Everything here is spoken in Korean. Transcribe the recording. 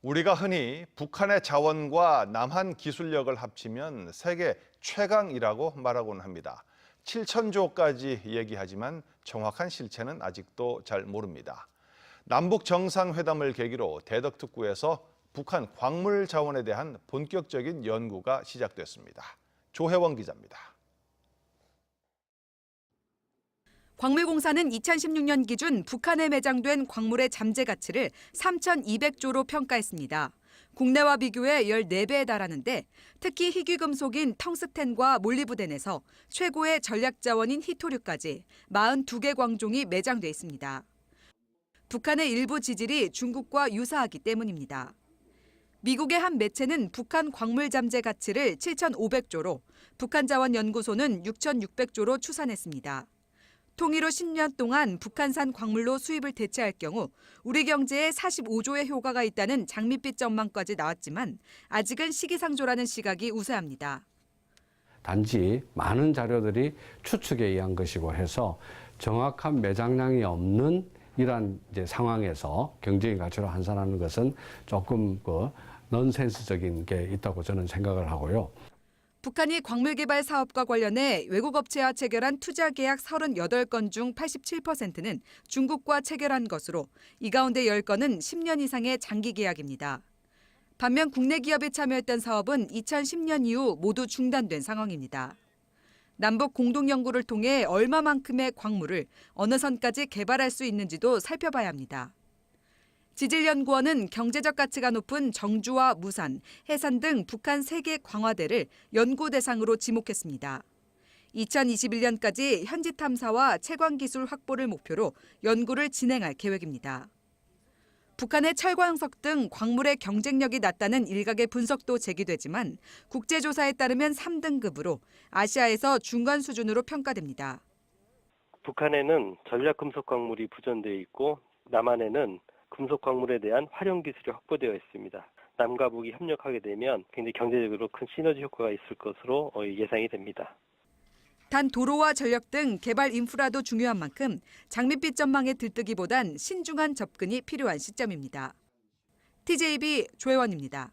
우리가 흔히 북한의 자원과 남한 기술력을 합치면 세계 최강이라고 말하곤 합니다. 7천조까지 얘기하지만 정확한 실체는 아직도 잘 모릅니다. 남북 정상회담을 계기로 대덕특구에서 북한 광물 자원에 대한 본격적인 연구가 시작됐습니다. 조혜원 기자입니다. 광물공사는 2016년 기준 북한에 매장된 광물의 잠재 가치를 3,200조로 평가했습니다. 국내와 비교해 14배에 달하는데 특히 희귀금속인 텅스텐과 몰리브덴에서 최고의 전략 자원인 히토류까지 42개 광종이 매장돼 있습니다. 북한의 일부 지질이 중국과 유사하기 때문입니다. 미국의 한 매체는 북한 광물 잠재 가치를 7,500조로, 북한자원연구소는 6,600조로 추산했습니다. 통일 후 10년 동안 북한산 광물로 수입을 대체할 경우 우리 경제에 45조의 효과가 있다는 장밋빛 전망까지 나왔지만 아직은 시기상조라는 시각이 우세합니다. 단지 많은 자료들이 추측에 의한 것이고 해서 정확한 매장량이 없는 이러한 상황에서 경제적인 가치로 환산하는 것은 조금 넌센스적인 게 있다고 저는 생각을 하고요. 북한이 광물 개발 사업과 관련해 외국 업체와 체결한 투자 계약 38건 중 87%는 중국과 체결한 것으로 이 가운데 10건은 10년 이상의 장기 계약입니다. 반면 국내 기업이 참여했던 사업은 2010년 이후 모두 중단된 상황입니다. 남북 공동 연구를 통해 얼마만큼의 광물을 어느 선까지 개발할 수 있는지도 살펴봐야 합니다. 지질연구원은 경제적 가치가 높은 정주와 무산, 해산 등 북한 3개 광화대를 연구 대상으로 지목했습니다. 2021년까지 현지 탐사와 채광 기술 확보를 목표로 연구를 진행할 계획입니다. 북한의 철광석 등 광물의 경쟁력이 낮다는 일각의 분석도 제기되지만 국제조사에 따르면 3등급으로 아시아에서 중간 수준으로 평가됩니다. 북한에는 전략금속 광물이 부전되어 있고 남한에는 금속 광물에 대한 활용 기술이 확보되어 있습니다. 남과 북이 협력하게 되면 굉장히 경제적으로 큰 시너지 효과가 있을 것으로 예상이 됩니다. 단 도로와 전력 등 개발 인프라도 중요한 만큼 장밋빛 전망에 들뜨기보단 신중한 접근이 필요한 시점입니다. TJB 조혜원입니다.